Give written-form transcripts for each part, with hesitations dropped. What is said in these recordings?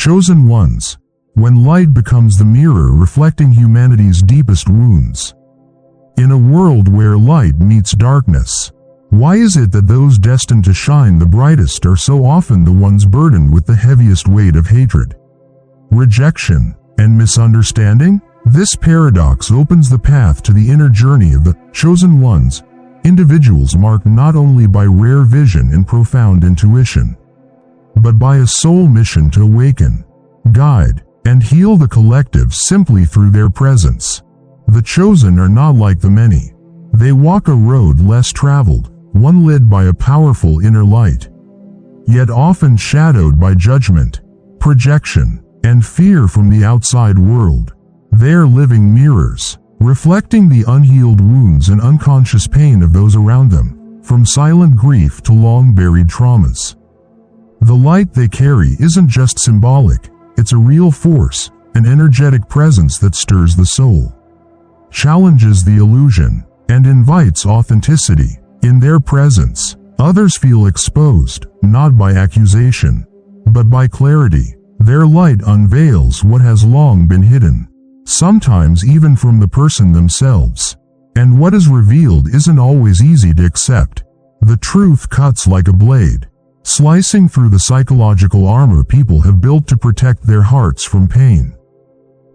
chosen ones, when light becomes the mirror reflecting humanity's deepest wounds. In a world where light meets darkness, why is it that those destined to shine the brightest are so often the ones burdened with the heaviest weight of hatred, rejection, and misunderstanding? This paradox opens the path to the inner journey of the chosen ones, individuals marked not only by rare vision and profound intuition, but by a soul mission to awaken, guide, and heal the collective simply through their presence. The chosen are not like the many. They walk a road less traveled, one lit by a powerful inner light, yet often shadowed by judgment, projection, and fear from the outside world. They are living mirrors, reflecting the unhealed wounds and unconscious pain of those around them, from silent grief to long-buried traumas. The light they carry isn't just symbolic, it's a real force, an energetic presence that stirs the soul, challenges the illusion, and invites authenticity. In their presence, others feel exposed, not by accusation, but by clarity. Their light unveils what has long been hidden, sometimes even from the person themselves. And what is revealed isn't always easy to accept. The truth cuts like a blade, slicing through the psychological armor people have built to protect their hearts from pain.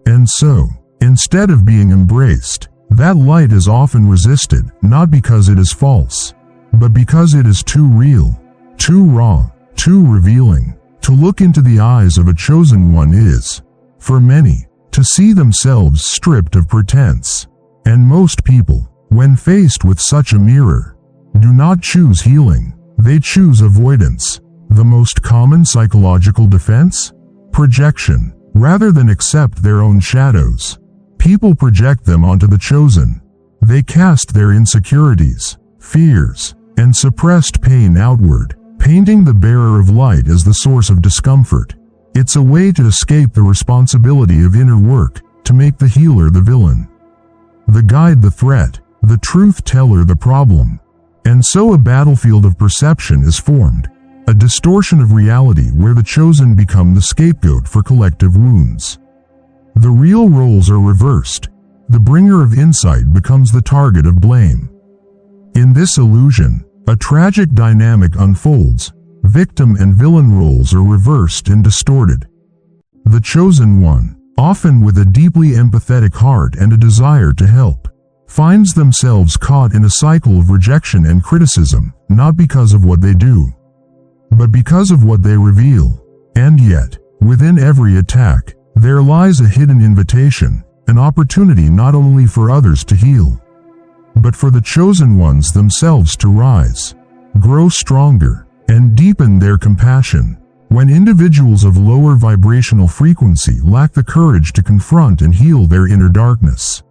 And so, instead of being embraced, that light is often resisted, not because it is false, but because it is too real, too raw, too revealing. To look into the eyes of a chosen one is, for many, to see themselves stripped of pretense. And most people, when faced with such a mirror, do not choose healing, they choose avoidance. The most common psychological defense? Projection. Rather than accept their own shadows, people project them onto the chosen. They cast their insecurities, fears, and suppressed pain outward, painting the bearer of light as the source of discomfort. It's a way to escape the responsibility of inner work, to make the healer the villain, the guide the threat, the truth teller the problem. And so a battlefield of perception is formed, a distortion of reality where the chosen become the scapegoat for collective wounds. The real roles are reversed. The bringer of insight becomes the target of blame. In this illusion, a tragic dynamic unfolds. Victim and villain roles are reversed and distorted. The chosen one, often with a deeply empathetic heart and a desire to help, finds themselves caught in a cycle of rejection and criticism, not because of what they do, but because of what they reveal. And yet, within every attack, there lies a hidden invitation, an opportunity not only for others to heal, but for the chosen ones themselves to rise, grow stronger, and deepen their compassion. When individuals of lower vibrational frequency lack the courage to confront and heal their inner darkness,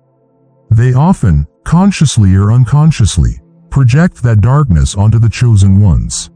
they often, consciously or unconsciously, project that darkness onto the chosen ones.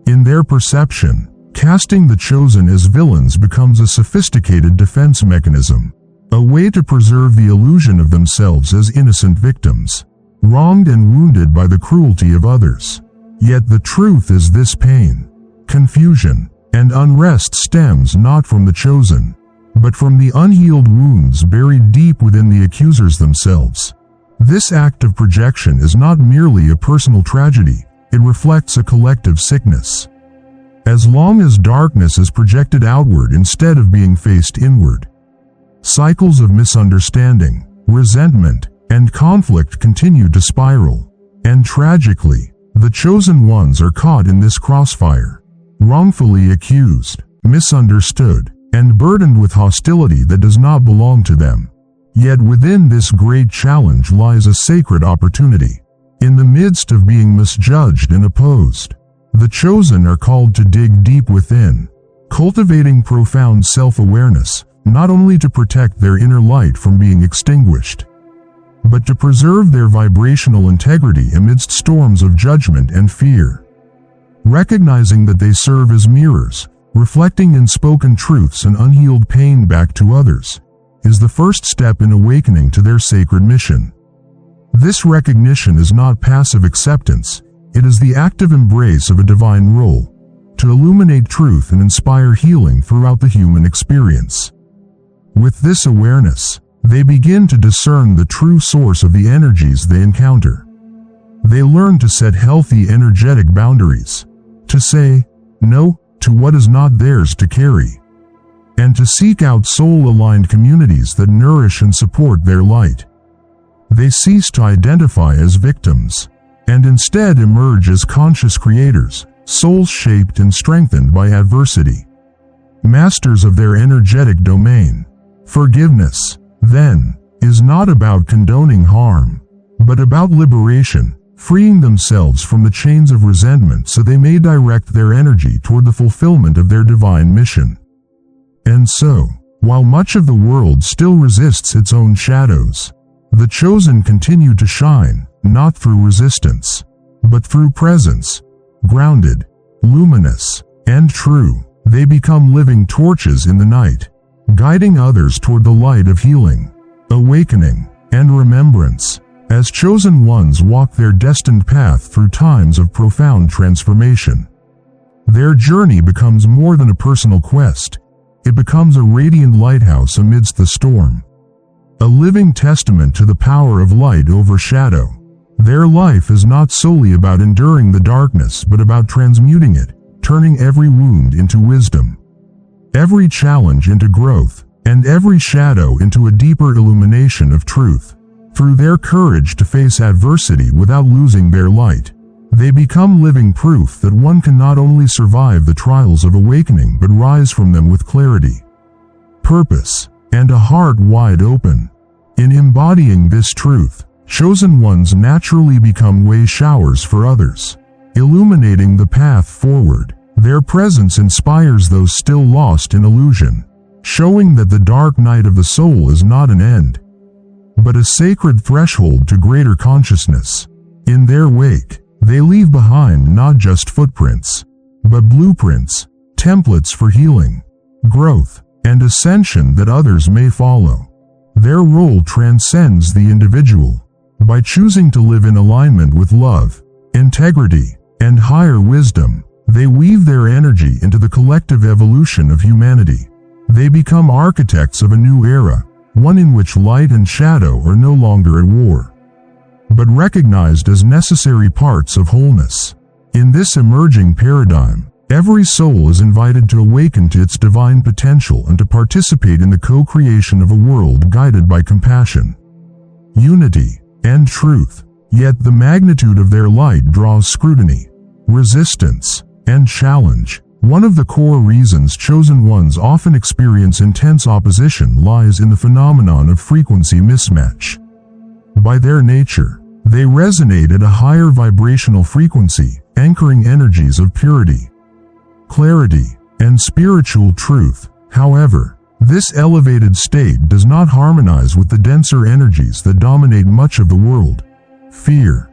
In their perception, casting the chosen as villains becomes a sophisticated defense mechanism, a way to preserve the illusion of themselves as innocent victims, wronged and wounded by the cruelty of others. Yet the truth is this: pain, confusion, and unrest stems not from the chosen, but from the unhealed wounds buried deep within the accusers themselves. This act of projection is not merely a personal tragedy, it reflects a collective sickness. As long as darkness is projected outward instead of being faced inward, cycles of misunderstanding, resentment, and conflict continue to spiral. And tragically, the chosen ones are caught in this crossfire, wrongfully accused, misunderstood, and burdened with hostility that does not belong to them. Yet within this great challenge lies a sacred opportunity. In the midst of being misjudged and opposed, the chosen are called to dig deep within, cultivating profound self-awareness, not only to protect their inner light from being extinguished, but to preserve their vibrational integrity amidst storms of judgment and fear. Recognizing that they serve as mirrors, reflecting unspoken truths and unhealed pain back to others, is the first step in awakening to their sacred mission. This recognition is not passive acceptance, it is the active embrace of a divine role, to illuminate truth and inspire healing throughout the human experience. With this awareness, they begin to discern the true source of the energies they encounter. They learn to set healthy energetic boundaries, to say no to what is not theirs to carry, and to seek out soul-aligned communities that nourish and support their light. They cease to identify as victims, and instead emerge as conscious creators, souls shaped and strengthened by adversity, masters of their energetic domain. Forgiveness, then, is not about condoning harm, but about liberation, freeing themselves from the chains of resentment so they may direct their energy toward the fulfillment of their divine mission. And so, while much of the world still resists its own shadows, the chosen continue to shine, not through resistance, but through presence. Grounded, luminous, and true, they become living torches in the night, guiding others toward the light of healing, awakening, and remembrance. As chosen ones walk their destined path through times of profound transformation, their journey becomes more than a personal quest. It becomes a radiant lighthouse amidst the storm, a living testament to the power of light over shadow. Their life is not solely about enduring the darkness but about transmuting it, turning every wound into wisdom, every challenge into growth, and every shadow into a deeper illumination of truth. Through their courage to face adversity without losing their light, they become living proof that one can not only survive the trials of awakening but rise from them with clarity, purpose, and a heart wide open. In embodying this truth, chosen ones naturally become way showers for others, illuminating the path forward. Their presence inspires those still lost in illusion, showing that the dark night of the soul is not an end, but a sacred threshold to greater consciousness. In their wake, they leave behind not just footprints, but blueprints, templates for healing, growth, and ascension that others may follow. Their role transcends the individual. By choosing to live in alignment with love, integrity, and higher wisdom, they weave their energy into the collective evolution of humanity. They become architects of a new era, one in which light and shadow are no longer at war, but recognized as necessary parts of wholeness. In this emerging paradigm, every soul is invited to awaken to its divine potential and to participate in the co-creation of a world guided by compassion, unity, and truth. Yet the magnitude of their light draws scrutiny, resistance, and challenge. One of the core reasons chosen ones often experience intense opposition lies in the phenomenon of frequency mismatch. By their nature, they resonate at a higher vibrational frequency, anchoring energies of purity, clarity, and spiritual truth. However, this elevated state does not harmonize with the denser energies that dominate much of the world: fear,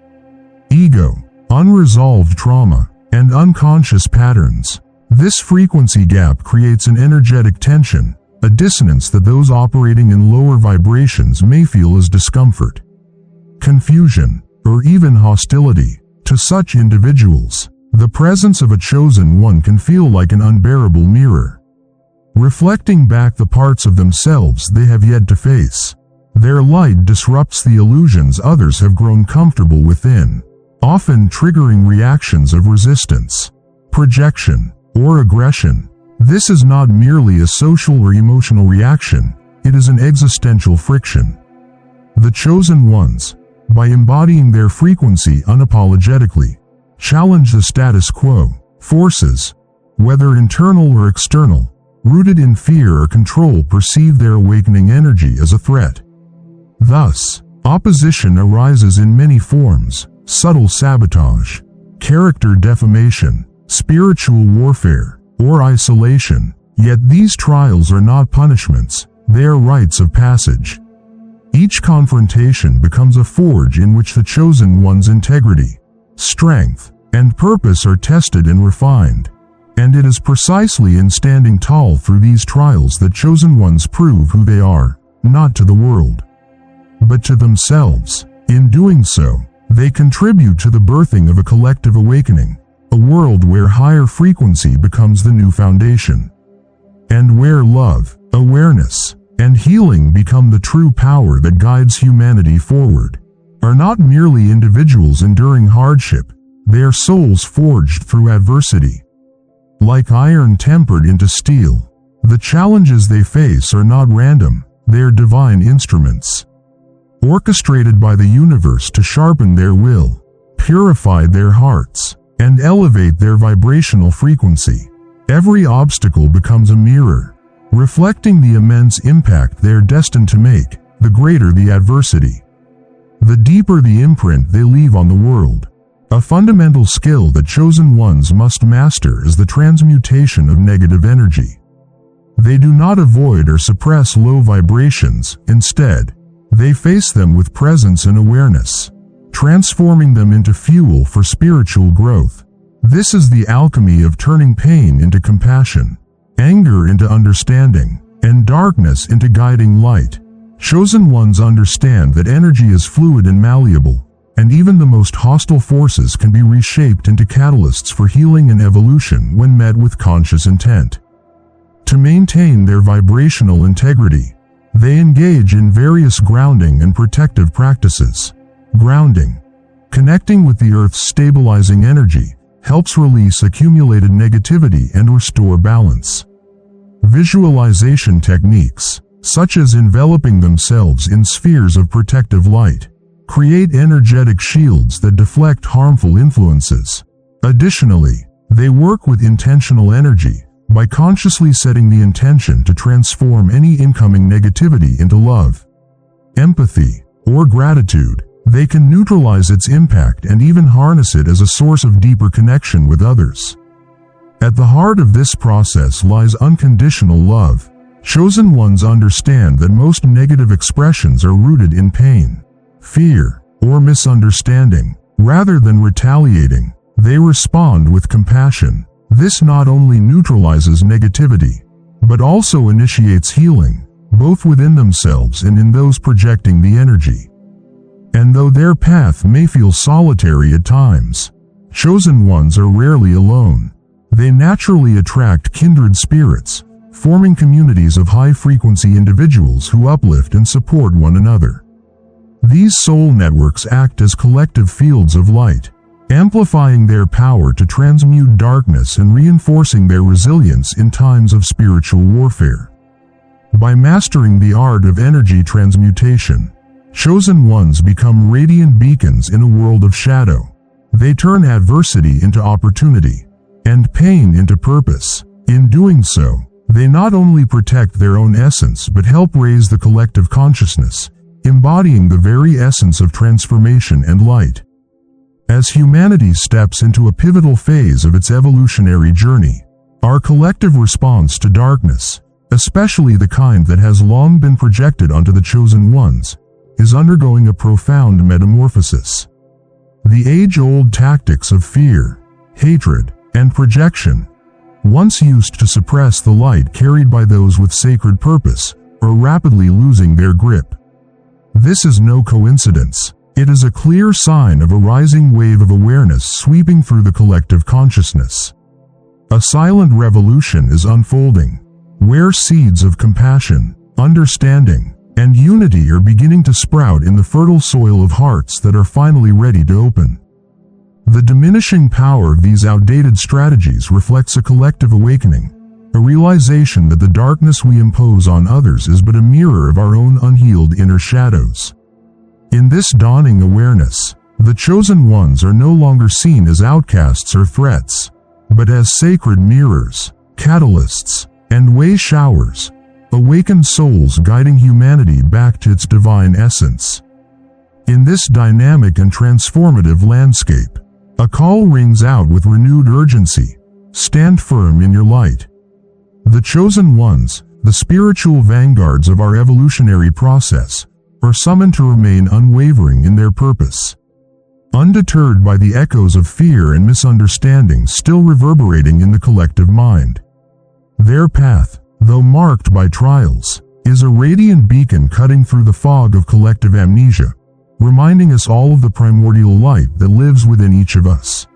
ego, unresolved trauma, and unconscious patterns. This frequency gap creates an energetic tension, a dissonance that those operating in lower vibrations may feel as discomfort, confusion, or even hostility. To such individuals, the presence of a chosen one can feel like an unbearable mirror, reflecting back the parts of themselves they have yet to face. Their light disrupts the illusions others have grown comfortable within, often triggering reactions of resistance, projection, or aggression. This is not merely a social or emotional reaction, it is an existential friction. The chosen ones, by embodying their frequency unapologetically, challenge the status quo. Forces, whether internal or external, rooted in fear or control, perceive their awakening energy as a threat. Thus, opposition arises in many forms: subtle sabotage, character defamation, spiritual warfare, or isolation. Yet these trials are not punishments, they are rites of passage. Each confrontation becomes a forge in which the chosen one's integrity, strength, and purpose are tested and refined. And it is precisely in standing tall through these trials that chosen ones prove who they are, not to the world, but to themselves. In doing so, they contribute to the birthing of a collective awakening, a world where higher frequency becomes the new foundation, and where love, awareness, and healing become the true power that guides humanity forward. Are not merely individuals enduring hardship, they are souls forged through adversity. Like iron tempered into steel, the challenges they face are not random, they are divine instruments, orchestrated by the universe to sharpen their will, purify their hearts, and elevate their vibrational frequency. Every obstacle becomes a mirror, reflecting the immense impact they are destined to make. The greater the adversity, the deeper the imprint they leave on the world. A fundamental skill that chosen ones must master is the transmutation of negative energy. They do not avoid or suppress low vibrations, instead, they face them with presence and awareness, transforming them into fuel for spiritual growth. This is the alchemy of turning pain into compassion, anger into understanding, and darkness into guiding light. Chosen ones understand that energy is fluid and malleable, and even the most hostile forces can be reshaped into catalysts for healing and evolution when met with conscious intent. To maintain their vibrational integrity, they engage in various grounding and protective practices. Grounding, connecting with the Earth's stabilizing energy, helps release accumulated negativity and restore balance. Visualization techniques, such as enveloping themselves in spheres of protective light, create energetic shields that deflect harmful influences. Additionally, they work with intentional energy, by consciously setting the intention to transform any incoming negativity into love, empathy, or gratitude. They can neutralize its impact and even harness it as a source of deeper connection with others. At the heart of this process lies unconditional love. Chosen ones understand that most negative expressions are rooted in pain, fear, or misunderstanding. Rather than retaliating, they respond with compassion. This not only neutralizes negativity, but also initiates healing, both within themselves and in those projecting the energy. And though their path may feel solitary at times, chosen ones are rarely alone. They naturally attract kindred spirits, forming communities of high-frequency individuals who uplift and support one another. These soul networks act as collective fields of light, amplifying their power to transmute darkness and reinforcing their resilience in times of spiritual warfare. By mastering the art of energy transmutation, chosen ones become radiant beacons in a world of shadow. They turn adversity into opportunity, and pain into purpose. In doing so, they not only protect their own essence but help raise the collective consciousness, embodying the very essence of transformation and light. As humanity steps into a pivotal phase of its evolutionary journey, our collective response to darkness, especially the kind that has long been projected onto the chosen ones, is undergoing a profound metamorphosis. The age-old tactics of fear, hatred, and projection, once used to suppress the light carried by those with sacred purpose, are rapidly losing their grip. This is no coincidence. It is a clear sign of a rising wave of awareness sweeping through the collective consciousness. A silent revolution is unfolding, where seeds of compassion, understanding, and unity are beginning to sprout in the fertile soil of hearts that are finally ready to open. The diminishing power of these outdated strategies reflects a collective awakening, a realization that the darkness we impose on others is but a mirror of our own unhealed inner shadows. In this dawning awareness, the chosen ones are no longer seen as outcasts or threats, but as sacred mirrors, catalysts, and way showers, awakened souls guiding humanity back to its divine essence. In this dynamic and transformative landscape, a call rings out with renewed urgency: stand firm in your light. The chosen ones, the spiritual vanguards of our evolutionary process, are summoned to remain unwavering in their purpose, undeterred by the echoes of fear and misunderstanding still reverberating in the collective mind. Their path, though marked by trials, is a radiant beacon cutting through the fog of collective amnesia, reminding us all of the primordial light that lives within each of us.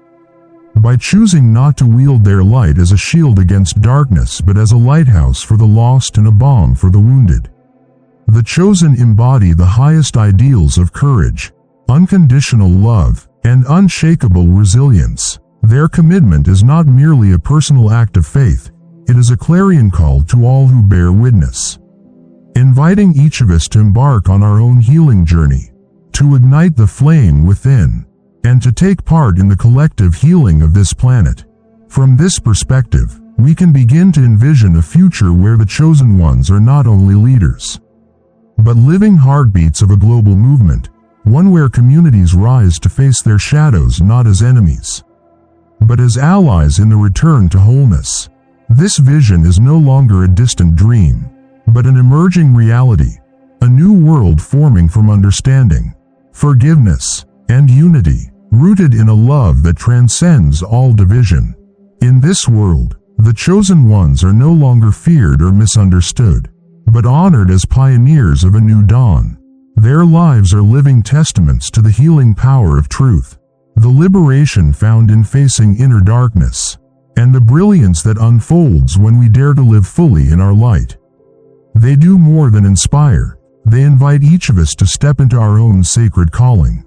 by choosing not to wield their light as a shield against darkness but as a lighthouse for the lost and a balm for the wounded. The chosen embody the highest ideals of courage, unconditional love, and unshakable resilience. Their commitment is not merely a personal act of faith, it is a clarion call to all who bear witness, inviting each of us to embark on our own healing journey, to ignite the flame within, and to take part in the collective healing of this planet. From this perspective, we can begin to envision a future where the chosen ones are not only leaders, but living heartbeats of a global movement, one where communities rise to face their shadows not as enemies, but as allies in the return to wholeness. This vision is no longer a distant dream, but an emerging reality, a new world forming from understanding, forgiveness, and unity, rooted in a love that transcends all division. In this world, the chosen ones are no longer feared or misunderstood, but honored as pioneers of a new dawn. Their lives are living testaments to the healing power of truth, the liberation found in facing inner darkness, and the brilliance that unfolds when we dare to live fully in our light. They do more than inspire, they invite each of us to step into our own sacred calling,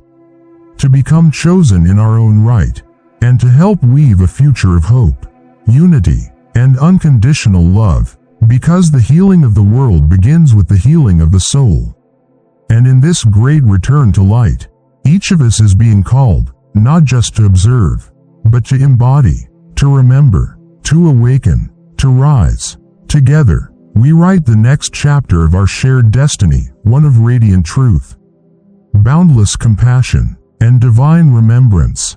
to become chosen in our own right, and to help weave a future of hope, unity, and unconditional love, because the healing of the world begins with the healing of the soul. And in this great return to light, each of us is being called, not just to observe, but to embody, to remember, to awaken, to rise. Together, we write the next chapter of our shared destiny, one of radiant truth, boundless compassion, and divine remembrance.